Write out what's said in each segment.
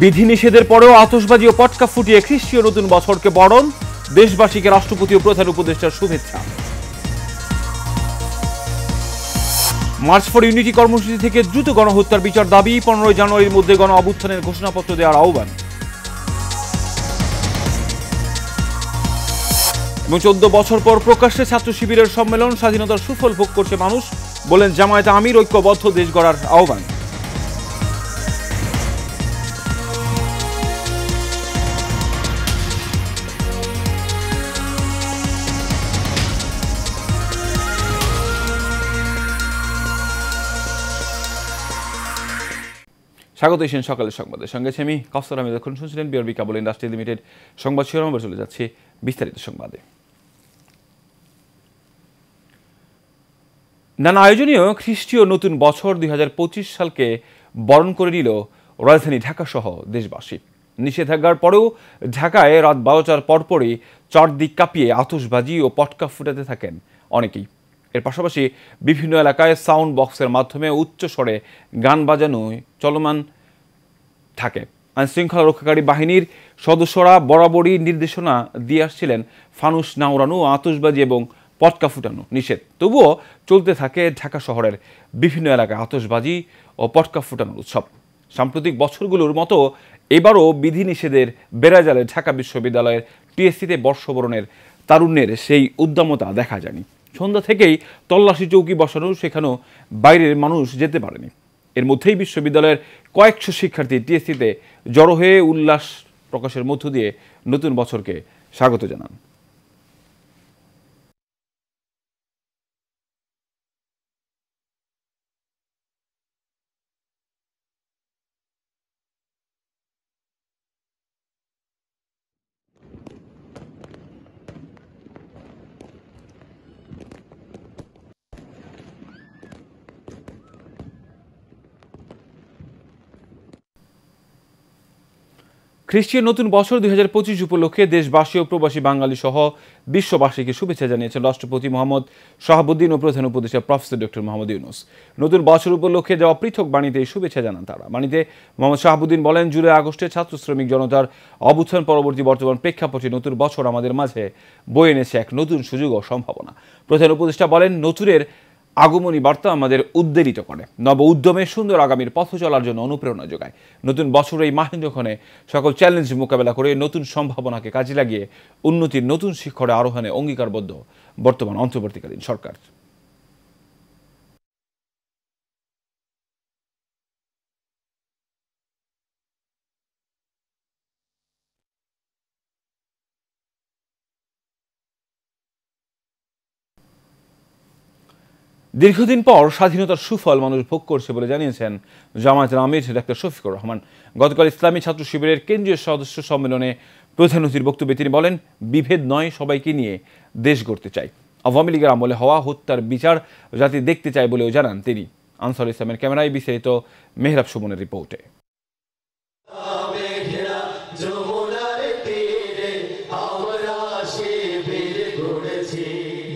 বিধিনিষেধের পরেও আতশবাজি ও পটকা ফুটিয়ে খ্রিস্টীয় নতুন বছরকে বরণ, দেশবাসীকে রাষ্ট্রপতি ও প্রধান উপদেষ্টার শুভেচ্ছা। মার্চ ফর ইউনিটি কর্মসূচি থেকে দ্রুত গণহত্যার বিচার দাবি, 15 জানুয়ারির মধ্যে গণ অভ্যুত্থানের ঘোষণাপত্র দেওয়ার আহ্বান। এবং 14 বছর পর প্রকাশ্যে ছাত্র শিবিরের সম্মেলন, স্বাধীনতার সুফল ভোগ করছে মানুষ, বলেন জামায়াতে আমির, ঐক্যবদ্ধ দেশ গড়ার আহ্বান। স্বাগত এশিয়ান সকালের সংবাদের সঙ্গে আমি কাউসার আহমেদ। এখন শুনছিলেন বিআরবি কেবল ইন্ডাস্ট্রি লিমিটেড সংবাদ শিরোনাম। চলে যাচ্ছে বিস্তারিত সংবাদে। নানা আয়োজনীয় খ্রিস্টীয় নতুন বছর 2025 সালকে বরণ করে নিল রাজধানী ঢাকা সহ দেশবাসী। নিষেধাজ্ঞার পরেও ঢাকায় রাত 12টার পরপরই চারদিক কাঁপিয়ে আতশবাজি ও পটকা ফুটাতে থাকেন অনেকেই। এর পাশাপাশি বিভিন্ন এলাকায় সাউন্ড বক্সের মাধ্যমে উচ্চ স্বরে গান বাজানো চলমান থাকে। আইনশৃঙ্খলা রক্ষাকারী বাহিনীর সদস্যরা বরাবরই নির্দেশনা দিয়ে আসছিলেন ফানুস না উড়ানো, আতশবাজি এবং পটকা ফুটানো নিষেধ। তবুও চলতে থাকে ঢাকা শহরের বিভিন্ন এলাকায় আতশবাজি ও পটকা ফুটানোর উৎসব। সাম্প্রতিক বছরগুলোর মতো এবারও বিধিনিষেধের বেড়াজালে ঢাকা বিশ্ববিদ্যালয়ের টিএসসিতে বর্ষবরণের তারুণ্যের সেই উদ্দামতা দেখা যায়নি। সন্ধ্যা থেকেই তল্লাশি চৌকি বসানো, সেখানেও বাইরের মানুষ যেতে পারেনি। এর মধ্যেই বিশ্ববিদ্যালয়ের কয়েকশো শিক্ষার্থী টিএসসিতে জড়ো হয়ে উল্লাস প্রকাশের মধ্য দিয়ে নতুন বছরকে স্বাগত জানান। খ্রিস্টীয় নতুন বছর 2025 উপলক্ষে দেশবাসী ও প্রবাসী বাঙালি সহ বিশ্ববাসীকে শুভেচ্ছা জানিয়েছেন রাষ্ট্রপতি মোহাম্মদ শাহাবুদ্দিন ও প্রধান উপদেষ্টা প্রফেসর ডক্টর মোহাম্মদ ইউনূস। নতুন বছর উপলক্ষে দেওয়া পৃথক বাণীতে এই শুভেচ্ছা জানান তারা। বাণীতে মোহাম্মদ শাহাবুদ্দিন বলেন, জুলাই আগস্টে ছাত্র শ্রমিক জনতার অভ্যুত্থান পরবর্তী বর্তমান প্রেক্ষাপটে নতুন বছর আমাদের মাঝে বয়ে এনেছে এক নতুন সুযোগ ও সম্ভাবনা। প্রধান উপদেষ্টা বলেন, নতুনের আগমনী বার্তা আমাদের উদ্বেলিত করে, নব উদ্যমে সুন্দর আগামীর পথ চলার জন্য অনুপ্রেরণা যোগায়। নতুন বছর এই মাহেন্দ্রক্ষণে সকল চ্যালেঞ্জ মোকাবেলা করে নতুন সম্ভাবনাকে কাজে লাগিয়ে উন্নতির নতুন শিখরে আরোহণে অঙ্গীকারবদ্ধ বর্তমান অন্তর্বর্তীকালীন সরকার। দীর্ঘদিন পর স্বাধীনতার সুফল মানুষ ভোগ করছে বলে জানিয়েছেন জামায়াতের আমির ডাক্তার শফিকুর রহমান। গতকাল ইসলামী ছাত্র শিবিরের কেন্দ্রীয় সদস্য সম্মেলনে প্রধান অতিথির বক্তব্যে তিনি বলেন, বিভেদ নয়, সবাইকে নিয়ে দেশ গড়তে চাই। আওয়ামী লীগের আমলে হওয়া হত্যার বিচার জাতি দেখতে চায় বলেও জানান তিনি। আনসার ইসলামের ক্যামেরায় বিস্তারিত মেহরাব সুমনের রিপোর্টে।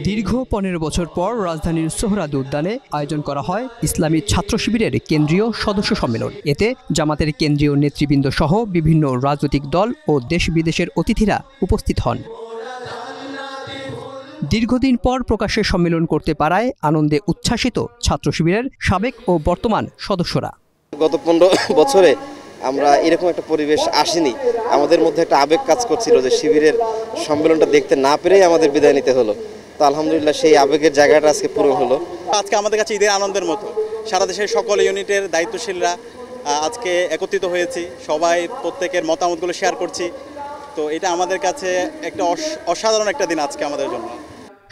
দীর্ঘ 15 বছর পর রাজধানীর সোহরাওয়ার্দী উদ্যানে আয়োজন করা হয় ইসলামী ছাত্র শিবিরের কেন্দ্রীয় সদস্য সম্মেলন। এতে জামাতের কেন্দ্রীয় নেতৃবৃন্দ সহ বিভিন্ন রাজনৈতিক দল ও দেশ বিদেশের অতিথিরা উপস্থিত হন। দীর্ঘদিন পর প্রকাশ্যে সম্মেলন করতে পারায় আনন্দে উচ্ছ্বাসিত ছাত্র শিবিরের সাবেক ও বর্তমান সদস্যরা। গত 15 বছরে আমরা এরকম একটা পরিবেশ আসেনি। আমাদের মধ্যে একটা আবেগ কাজ করছিল যে শিবিরের সম্মেলনটা দেখতে না পেরেই আমাদের বিদায় নিতে হলো। তো আলহামদুলিল্লাহ সেই আবেগের জায়গাটা আজকে পূরণ হলো। আজকে আমাদের কাছে ঈদের আনন্দের মতো। সারা দেশের সকল ইউনিটের দায়িত্বশীলরা আজকে একত্রিত হয়েছি, সবাই প্রত্যেকের মতামতগুলো শেয়ার করছি। তো এটা আমাদের কাছে একটা অসাধারণ একটা দিন আজকে আমাদের জন্য।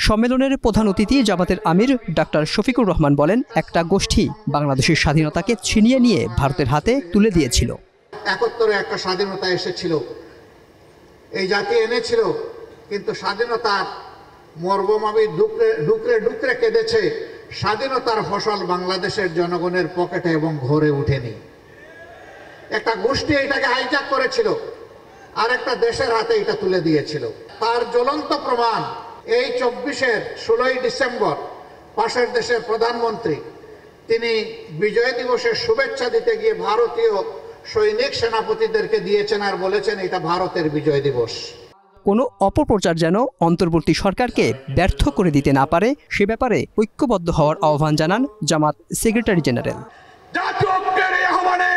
সম্মেলনের প্রধান অতিথি জামাতের আমির ডাক্তার শফিকুর রহমান বলেন, একটা গোষ্ঠী বাংলাদেশের স্বাধীনতাকে ছিনিয়ে নিয়ে ভারতের হাতে তুলে দিয়েছিল। 71-এ একটা স্বাধীনতা এসেছিল, এই জাতি এনেছিল, কিন্তু স্বাধীনতার মর্মভাবে ডুকরে ডুকরে কেঁদেছে। স্বাধীনতার ফসল বাংলাদেশের জনগণের পকেটে এবং ঘরে উঠেনি। একটা গোষ্ঠী এটাকে হাইজ্যাক করেছিল, আর একটা দেশের হাতে এটা তুলে দিয়েছিল। তার জ্বলন্ত প্রমাণ এই 24-এর 16ই ডিসেম্বর পাশের দেশের প্রধানমন্ত্রী তিনি বিজয় দিবসের শুভেচ্ছা দিতে গিয়ে ভারতীয় সৈনিক সেনাপতিদেরকে দিয়েছেন আর বলেছেন এটা ভারতের বিজয় দিবস। কোনো অপপ্রচার যেন অন্তর্বর্তী সরকারকে ব্যর্থ করে দিতে না পারে সে ব্যাপারে ঐক্যবদ্ধ হওয়ার আহ্বান জানান জামাত সেক্রেটারি জেনারেল। জাতীয় ঐক্যের এই আহ্বানে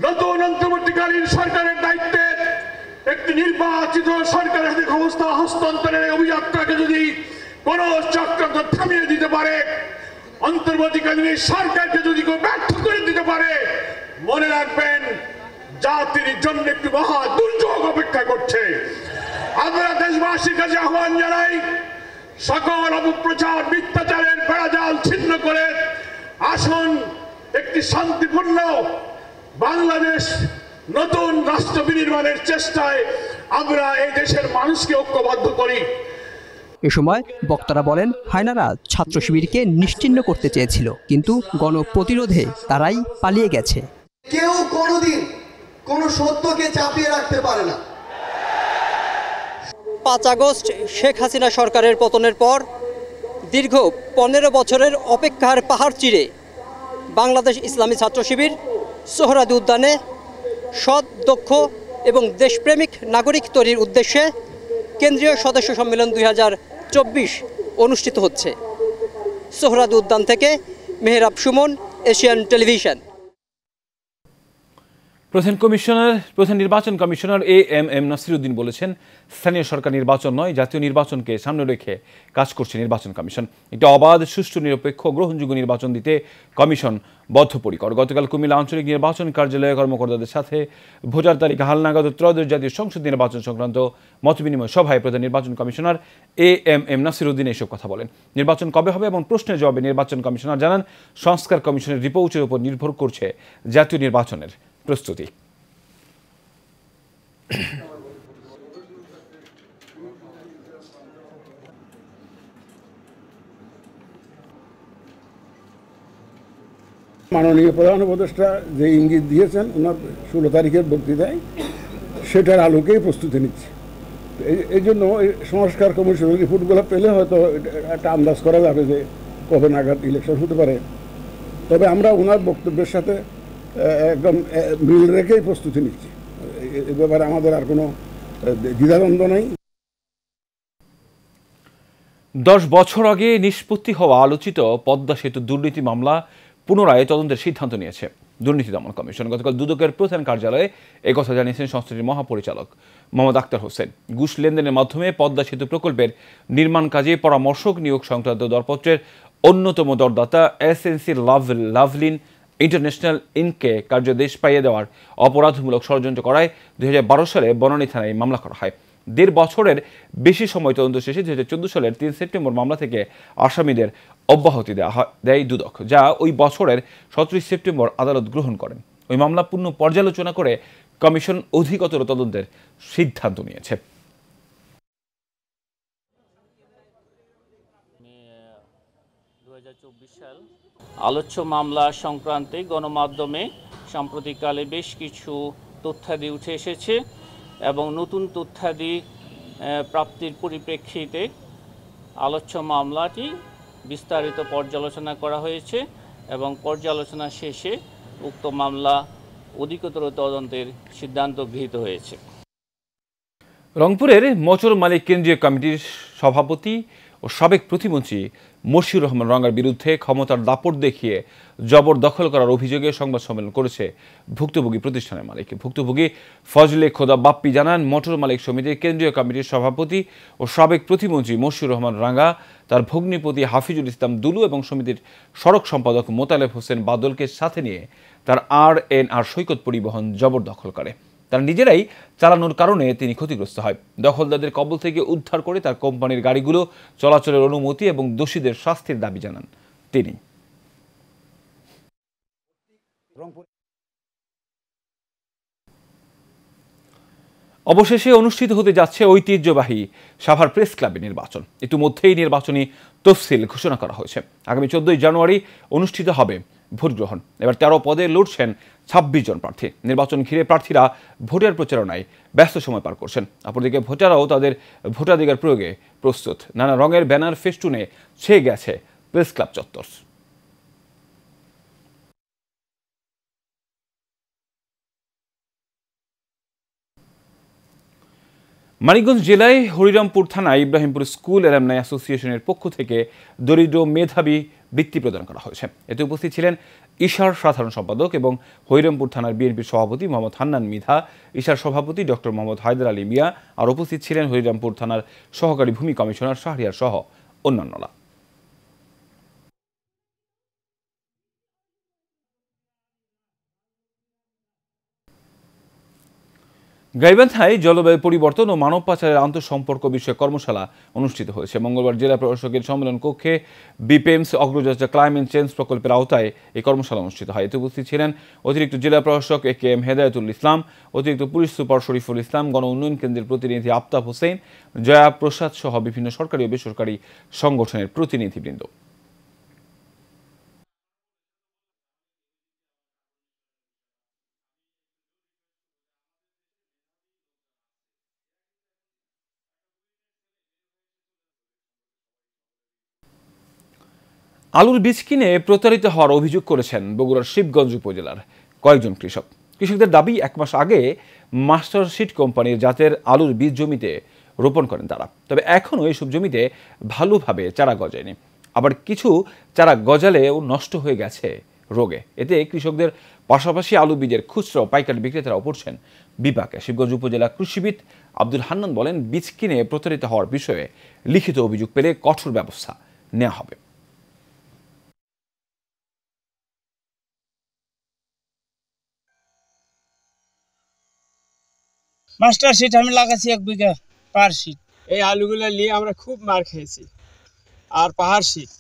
নতুন অন্তর্বর্তীকালীন সরকারের দায়িত্বে একটি নির্বাচিত সরকারের হাতে ক্ষমতা হস্তান্তরের অভিযাত্রাকে যদি কোন চক্রান্ত থামিয়ে দিতে পারে, অন্তর্বর্তীকালীন সরকারকে যদি কেউ ব্যর্থ করে দিতে পারে, মনে রাখবেন জাতির জন্য একটি মহা দুর্যোগ অপেক্ষা করছে। আমরা দেশবাসীর কাছে আহ্বান জানাই, সকল অপপ্রচার মিথ্যাচারের বেড়াজাল ছিন্ন করে আসুন একটি শান্তিপূর্ণ বাংলাদেশ নতুন রাষ্ট্র বিনির্মাণের চেষ্টায় আমরা এই দেশের মানুষকে ঐক্যবদ্ধ করি। এ সময় বক্তারা বলেন, হায়নারা ছাত্র শিবিরকে নিশ্চিহ্ন করতে চেয়েছিল, কিন্তু গণপ্রতিরোধে তারাই পালিয়ে গেছে। কেউ কোনোদিন কোনো সত্যকে চাপিয়ে রাখতে পারে না। 5 আগস্ট শেখ হাসিনা সরকারের পতনের পর দীর্ঘ 15 বছরের অপেক্ষার পাহাড় চিরে বাংলাদেশ ইসলামী ছাত্র শিবির সোহরাওয়ার্দী উদ্যানে সৎ, দক্ষ এবং দেশপ্রেমিক নাগরিক তৈরির উদ্দেশ্যে কেন্দ্রীয় সদস্য সম্মেলন 2024 অনুষ্ঠিত হচ্ছে। সোহরাওয়ার্দী উদ্যান থেকে মেহরাব সুমন, এশিয়ান টেলিভিশন। প্রধান নির্বাচন কমিশনার এএমএম নাসিরউদ্দিন বলেছেন, স্থানীয় সরকার নির্বাচন নয়, জাতীয় নির্বাচনকে সামনে রেখে কাজ করছে নির্বাচন কমিশন। একটি অবাধ, সুষ্ঠু, নিরপেক্ষ, গ্রহণযোগ্য নির্বাচন দিতে কমিশন বদ্ধপরিকর। গতকাল কুমিল্লা আঞ্চলিক নির্বাচন কার্যালয়ে কর্মকর্তাদের সাথে ভোটার তালিকা হালনাগাদ ত্রয়োদশ জাতীয় সংসদ নির্বাচন সংক্রান্ত মতবিনিময় সভায় প্রধান নির্বাচন কমিশনার এএমএম নাসিরউদ্দিন এসব কথা বলেন। নির্বাচন কবে হবে এবং প্রশ্নের জবাবে নির্বাচন কমিশনার জানান, সংস্কার কমিশনের রিপোর্টের উপর নির্ভর করছে জাতীয় নির্বাচনের প্রস্তুতি। মাননীয় প্রধান উপদেষ্টা যে ইঙ্গিত দিয়েছেন ওনার 16 তারিখের বক্তৃতায়, সেটার আলোকেই প্রস্তুতি নিচ্ছে। এই জন্য সংস্কার কমিশনের রিপোর্টগুলো পেলে হয়তো একটা আন্দাজ করা যাবে যে কবে নাগাদ ইলেকশন হতে পারে। তবে আমরা ওনার বক্তব্যের সাথে একদম মিল রেখেই প্রস্তুতি নিচ্ছি। এ ব্যাপারে আমাদের আর কোনো দ্বিধাদ্বন্দ্ব নেই। 10 বছর আগে নিষ্পত্তি হওয়া আলোচিত পদ্মা সেতু দুর্নীতি মামলা পুনরায় তদন্তের সিদ্ধান্ত নিয়েছে দুর্নীতি দমন কমিশন। গতকাল দুদকের প্রধান কার্যালয়ে একথা জানিয়েছেন সংস্থাটির মহাপরিচালক মোহাম্মদ আক্তার হোসেন। ঘুষ লেনদেনের মাধ্যমে পদ্মা সেতু প্রকল্পের নির্মাণ কাজে পরামর্শক নিয়োগ সংক্রান্ত দরপত্রের অন্যতম দরদাতা এসএনসি লাভলিন ইন্টারন্যাশনাল ইনকে কার্যদেশ পাইয়ে দেওয়ার অপরাধমূলক ষড়যন্ত্র করায় 2012 সালে বনানী থানায় মামলা করা হয়। 1.5 বছরের বেশি সময় তদন্ত শেষে 2014 সালের 3 সেপ্টেম্বর মামলা থেকে আসামিদের অব্যাহতি দেয় দুদক, যা ওই বছরের 17 সেপ্টেম্বর আদালত গ্রহণ করেন। ওই মামলা পূর্ণ পর্যালোচনা করে কমিশন অধিকতর তদন্তের সিদ্ধান্ত নিয়েছে। আলোচ্য মামলা সংক্রান্তে গণমাধ্যমে সাম্প্রতিককালে বেশ কিছু তথ্যাদি উঠে এসেছে এবং নতুন তথ্যাদি প্রাপ্তির পরিপ্রেক্ষিতে আলোচ্য মামলাটি বিস্তারিত পর্যালোচনা করা হয়েছে এবং পর্যালোচনা শেষে উক্ত মামলা অধিকতর তদন্তের সিদ্ধান্ত গৃহীত হয়েছে। রংপুরের মোটর মালিক কেন্দ্রীয় কমিটির সভাপতি ও সাবেক প্রতিমন্ত্রী মশিউর রহমান রাঙ্গার বিরুদ্ধে ক্ষমতার দাপট দেখিয়ে জবরদখল করার অভিযোগে সংবাদ সম্মেলন করেছে ভুক্তভোগী প্রতিষ্ঠানের মালিক। ভুক্তভোগী ফজলে খোদা বাপ্পি জানান, মোটর মালিক সমিতির কেন্দ্রীয় কমিটির সভাপতি ও সাবেক প্রতিমন্ত্রী মশিউর রহমান রাঙ্গা তার ভগ্নিপতি হাফিজুল ইসলাম দুলু এবং সমিতির সড়ক সম্পাদক মোতালেব হোসেন বাদলকে সাথে নিয়ে তার RNR সৈকত পরিবহন জবরদখল করে। তারা নিজেরাই চালানোর কারণে তিনি ক্ষতিগ্রস্ত হয়। দখলদারদের কবল থেকে উদ্ধার করে তার কোম্পানির গাড়িগুলো চলাচলের অনুমতি এবং দোষীদের শাস্তির দাবি জানান তিনি। অবশেষে অনুষ্ঠিত হতে যাচ্ছে ঐতিহ্যবাহী সাভার প্রেস ক্লাবের নির্বাচন। ইতিমধ্যেই নির্বাচনী তফসিল ঘোষণা করা হয়েছে। আগামী 14 জানুয়ারি অনুষ্ঠিত হবে ভোট গ্রহণ। এবার 13 পদে লড়ছেন 26 জন প্রার্থী। নির্বাচন ঘিরে প্রার্থীরা ভোটের প্রচারণায় ব্যস্ত সময় পার করছেন। অপরদিকে ভোটাররাও তাদের ভোটাধিকার প্রয়োগে প্রস্তুত। নানা রঙের ব্যানার ফেস্টুনে ছেয়ে গেছে প্রেস ক্লাব চত্বর। মানিকগঞ্জ জেলায় হরিরামপুর থানায় ইব্রাহিমপুর স্কুল অ্যালামনাই অ্যাসোসিয়েশনের পক্ষ থেকে দরিদ্র মেধাবী বৃত্তি প্রদান করা হয়েছে। এতে উপস্থিত ছিলেন ইশার সাধারণ সম্পাদক এবং হরিরামপুর থানার বিএনপির সভাপতি মোহাম্মদ হান্নান মৃধা, ইশার সভাপতি ডক্টর মোহাম্মদ হায়দার আলী মিয়া, আর উপস্থিত ছিলেন হরিরামপুর থানার সহকারী ভূমি কমিশনার শাহরিয়ার সহ অন্যান্যরা। গাইবান্ধায় জলবায়ু পরিবর্তন ও মানব পাচারের আন্তঃসম্পর্ক বিষয়ক কর্মশালা অনুষ্ঠিত হয়েছে। মঙ্গলবার জেলা প্রশাসকের সম্মেলন কক্ষে বিপেমস অগ্রযাত্রা ক্লাইমেট চেঞ্জ প্রকল্পের আওতায় এই কর্মশালা অনুষ্ঠিত হয়। এতে উপস্থিত ছিলেন অতিরিক্ত জেলা প্রশাসক AKM হেদায়েতুল ইসলাম, অতিরিক্ত পুলিশ সুপার শরীফুল ইসলাম, গণ উন্নয়ন কেন্দ্রের প্রতিনিধি আফতাব হোসেন, জয়া প্রসাদ সহ বিভিন্ন সরকারি ও বেসরকারি সংগঠনের প্রতিনিধিবৃন্দ। আলুর বীজ কিনে প্রতারিত হওয়ার অভিযোগ করেছেন বগুড়ার শিবগঞ্জ উপজেলার কয়েকজন কৃষক। কৃষকদের দাবি, 1 মাস আগে মাস্টার সিড কোম্পানির জাতের আলুর বীজ জমিতে রোপণ করেন তারা, তবে এখনও এইসব জমিতে ভালোভাবে চারা গজায়নি। আবার কিছু চারা গজালেও নষ্ট হয়ে গেছে রোগে। এতে কৃষকদের পাশাপাশি আলু বীজের খুচরা ও পাইকারি বিক্রেতারাও পড়ছেন বিপাকে। শিবগঞ্জ উপজেলা কৃষিবিদ আব্দুল হান্নান বলেন, বীজ কিনে প্রতারিত হওয়ার বিষয়ে লিখিত অভিযোগ পেলে কঠোর ব্যবস্থা নেওয়া হবে। মাস্টার সিট আমি লাগাচ্ছি 1 বিঘা পার সিট। এই আলুগুলো নিয়ে আমরা খুব মার খেয়েছি। আর পাহাড় সিট,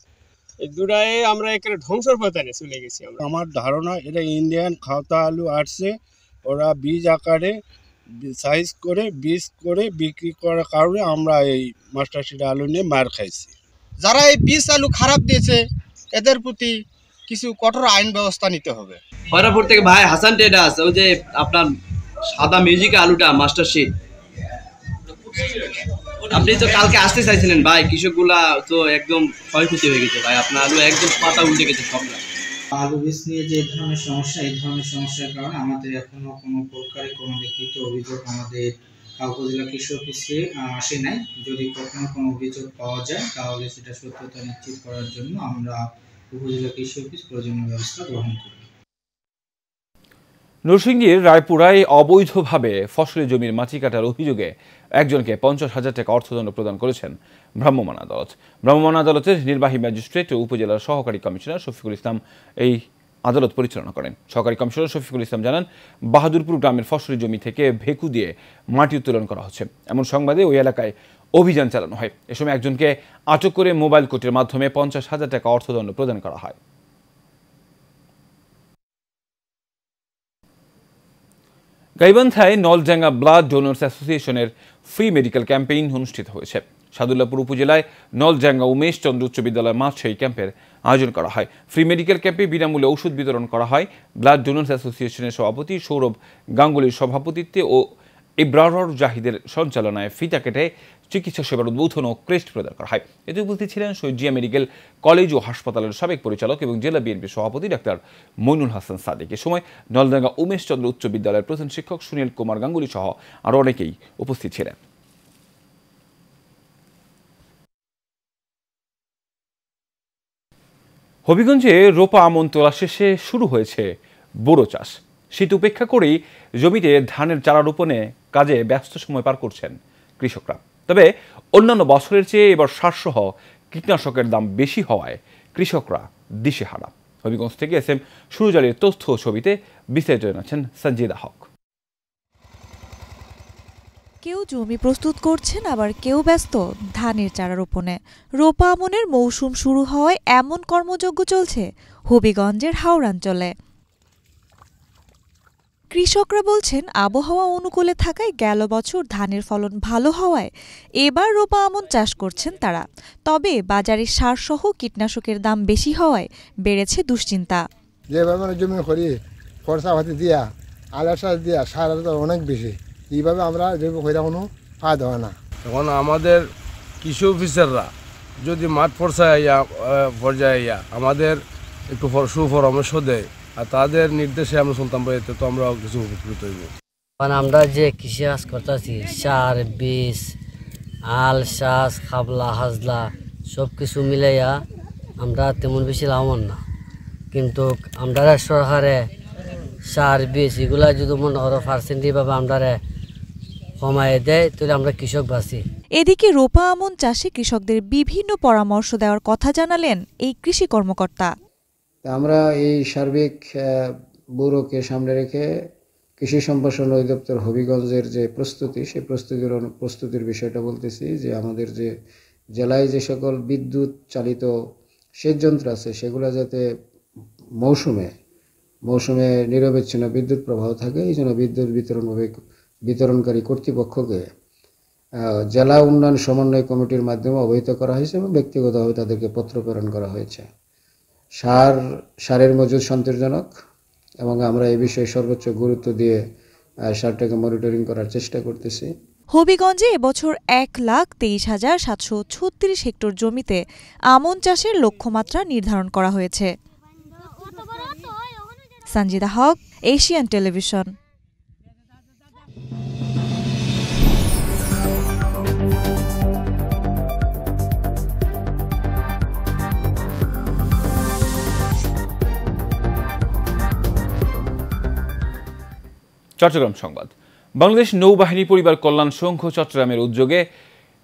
এই দুটাই আমরা একেবারে ধ্বংসের পথে চলে গেছি। আমার ধারণা এটা ইন্ডিয়ান খাওতা আলু আসছে, ওরা বীজ আকারে সাইজ করে বীজ করে বিক্রি করার কারণে আমরা এই মাস্টার সিট আলু নিয়ে মার খাইছি। যারা এই বীজ আলু খারাপ দিয়েছে এদের প্রতি কিছু কঠোর আইন ব্যবস্থা নিতে হবে। হরিরামপুর থেকে ভাই হাসান ট্রেডার্স, ওই যে আপনার সাদা মিউজিক আলুটা মাস্টার সিট, আপনি তো কালকে আসতে চাইছিলেন ভাই, কৃষকগুলা তো একদম ক্ষয়ক্ষতি হয়ে গেছে ভাই, আপনার আলু একদম পাতা উল্টে গেছে সব। আলু বীজ নিয়ে যে ধরনের সমস্যা, এই ধরনের সমস্যার কারণে আমাদের এখনো কোনো প্রকারে কোনো লিখিত অভিযোগ আমাদের উপজেলা কৃষি অফিসে আসে নাই। যদি কখনো কোনো অভিযোগ পাওয়া যায় তাহলে সেটা সত্যতা নিশ্চিত করার জন্য আমরা উপজেলা কৃষি অফিস প্রয়োজনীয় ব্যবস্থা গ্রহণ করি। নরসিংদীর রায়পুরায় অবৈধভাবে ফসলি জমির মাটি কাটার অভিযোগে একজনকে 50,000 টাকা অর্থদণ্ড প্রদান করেছেন ভ্রাম্যমাণ আদালত। ভ্রাম্যমাণ আদালতের নির্বাহী ম্যাজিস্ট্রেট ও উপজেলার সহকারী কমিশনার শফিকুল ইসলাম এই আদালত পরিচালনা করেন। সহকারী কমিশনার শফিকুল ইসলাম জানান, বাহাদুরপুর গ্রামের ফসলি জমি থেকে ভেকু দিয়ে মাটি উত্তোলন করা হচ্ছে এমন সংবাদে ওই এলাকায় অভিযান চালানো হয়। এ সময় একজনকে আটক করে মোবাইল কোর্টের মাধ্যমে 50,000 টাকা অর্থদণ্ড প্রদান করা হয়। গাইবান্ধায় নলডাঙ্গা ব্লাড ডোনার্স অ্যাসোসিয়েশনের ফ্রি মেডিকেল ক্যাম্পেইন অনুষ্ঠিত হয়েছে। সাদুল্লাপুর উপজেলায় নলডাঙ্গা উমেশ চন্দ্র উচ্চ বিদ্যালয় মাঠে এই ক্যাম্পের আয়োজন করা হয়। ফ্রি মেডিকেল ক্যাম্পে বিনামূল্যে ওষুধ বিতরণ করা হয়। ব্লাড ডোনার্স অ্যাসোসিয়েশনের সভাপতি সৌরভ গাঙ্গুলির সভাপতিত্বে ও ইব্রার জাহিদের সঞ্চালনায় ফিতা কেটে চিকিৎসা সেবার উদ্বোধন ও ক্রেস্ট প্রদান করা হয়। এতে উপস্থিত ছিলেন শহীদ জিয়া মেডিকেল কলেজ ও হাসপাতালের সাবেক পরিচালক এবং জেলা বিএনপির সভাপতি ডাক্তার মইনুল হাসান সাদিক। এ সময় নলডাঙ্গা উমেশ চন্দ্র উচ্চ বিদ্যালয়ের প্রধান শিক্ষক সুনীল কুমার গাঙ্গুলি সহ আরও অনেকেই উপস্থিত ছিলেন। হবিগঞ্জে রোপা আমন তোলা শেষে শুরু হয়েছে বোরো চাষ। শীত উপেক্ষা করেই জমিতে ধানের চারা রোপণে কাজে ব্যস্ত সময় পার করছেন কৃষকরা। তবে অন্যান্য বছরের চেয়ে এবার সারসহ কীটনাশকের দাম বেশি হওয়ায় কৃষকরা দিশেহারা। হবিগঞ্জ থেকে SM সুরুজ আলীর তথ্য ছবিতে বিস্তারিত জানাচ্ছেন সঞ্জিদা হক। কেউ জমি প্রস্তুত করছেন, আবার কেউ ব্যস্ত ধানের চারা রোপণে। রোপা আমনের মৌসুম শুরু হওয়ায় এমন কর্মযজ্ঞ চলছে হবিগঞ্জের হাওড়াঞ্চলে। কৃষকরা বলছেন, আবহাওয়া অনুকূলে থাকায় গেল বছর ধানের ফলন ভালো হওয়ায় এবার রোপা আমন চাষ করছেন তারা। তবে বাজারে সারসহ কীটনাশকের দাম বেশি হওয়ায় বেড়েছে দুশ্চিন্তা। যেভাবে জমি করি খরচাপাতি দিয়া আলার সার দিয়া সার অনেক বেশি, এইভাবে আমরা জৈব খৈরা কোনো ফায়দা হয় না। এখন আমাদের কৃষি অফিসাররা যদি মাঠ পর্যায়ে আমাদের একটু সুপরামর্শ দেয় আর তাদের নির্দেশে আমরা চলতাম, তো আমরা কিছু উপকৃত হইব। মানে আমরা যে কৃষি কাজ করতেছি, সার, বীজ, আল, শাস, খাবলা, হাজলা সব কিছু মিলাইয়া আমরা তেমন বেশি লাভবান না। কিন্তু আমরা সরকারে সার, বীজ এগুলা যদি মনে করো পার্সেন্টেজভাবে আমরা কমায় দেয়, তাহলে আমরা কৃষক বাঁচি। এদিকে রোপা আমন চাষে কৃষকদের বিভিন্ন পরামর্শ দেওয়ার কথা জানালেন এই কৃষি কর্মকর্তা। আমরা এই সার্বিক ব্যুরোকে সামনে রেখে কৃষি সম্প্রসারণ অধিদপ্তর হবিগঞ্জের যে প্রস্তুতি, সেই প্রস্তুতির বিষয়টা বলতেছি যে আমাদের যে জেলায় যে সকল বিদ্যুৎ চালিত সেচ যন্ত্র আছে সেগুলো যাতে মৌসুমে নিরবিচ্ছিন্ন বিদ্যুৎ প্রবাহ থাকে, এই জন্য বিদ্যুৎ বিতরণকারী কর্তৃপক্ষকে জেলা উন্নয়ন সমন্বয় কমিটির মাধ্যমে অবহিত করা হয়েছে এবং ব্যক্তিগতভাবে তাদেরকে পত্র প্রেরণ করা হয়েছে। সারের মজুদ সন্তোষজনক এবং আমরা এই বিষয়ে সর্বোচ্চ গুরুত্ব দিয়ে সারটাকে মনিটরিং করার চেষ্টা করতেছি। হবিগঞ্জে এবছর 1,23,736 হেক্টর জমিতে আমন চাষের লক্ষ্যমাত্রা নির্ধারণ করা হয়েছে। সঞ্জিদা হক, এশিয়ান টেলিভিশন। চট্টগ্রাম সংবাদ। বাংলাদেশ নৌবাহিনী পরিবার কল্যাণ সংঘ চট্টগ্রামের উদ্যোগে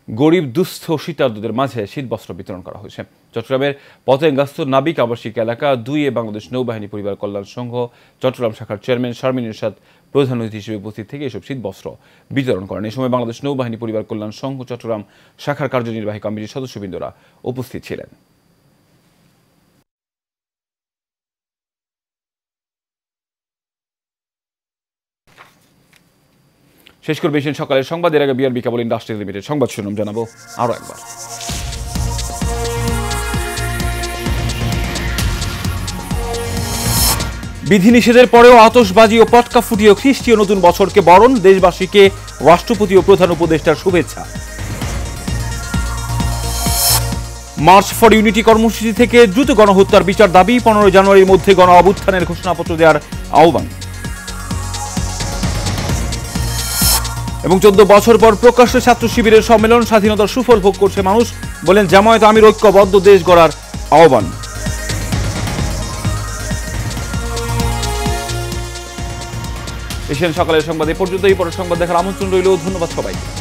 গরিব দুস্থ শীতার্তদের মাঝে শীতবস্ত্র বিতরণ করা হয়েছে। চট্টগ্রামের পতেঙ্গাস্থ নাবিক আবাসিক এলাকা 2-এ বাংলাদেশ নৌবাহিনী পরিবার কল্যাণ সংঘ চট্টগ্রাম শাখার চেয়ারম্যান শারমিন ইরশাদ প্রধান অতিথি হিসেবে উপস্থিত থেকে এসব শীতবস্ত্র বিতরণ করেন। এই সময় বাংলাদেশ নৌবাহিনী পরিবার কল্যাণ সংঘ চট্টগ্রাম শাখার কার্যনির্বাহী কমিটির সদস্যবৃন্দরা উপস্থিত ছিলেন। শেষ করবে এশিয়ান সকালের সংবাদ। এর আগে বিআরবি কেবল ইন্ডাস্ট্রি লিমিটেড সংবাদ শিরোনাম জানাবো আরও একবার। বিধিনিষেধের পরেও আতশবাজি ও পটকা ফুটিয়ে খ্রিস্টীয় নতুন বছরকে বরণ, দেশবাসীকে রাষ্ট্রপতি ও প্রধান উপদেষ্টার শুভেচ্ছা। মার্চ ফর ইউনিটি কর্মসূচি থেকে দ্রুত গণহত্যার বিচার দাবি, 15 জানুয়ারির মধ্যে গণ অভ্যুত্থানের ঘোষণাপত্র দেওয়ার আহ্বান। এবং 14 বছর পর প্রকাশ্যে ছাত্র শিবিরের সম্মেলন, স্বাধীনতার সুফল ভোগ করছে মানুষ, বলেন জামায়াত আমির, ঐক্যবদ্ধ দেশ গড়ার আহ্বান। এশিয়ান সকালের সংবাদ এ পর্যন্তই। পরের সংবাদ দেখার আমন্ত্রণ রইল। ধন্যবাদ সবাইকে।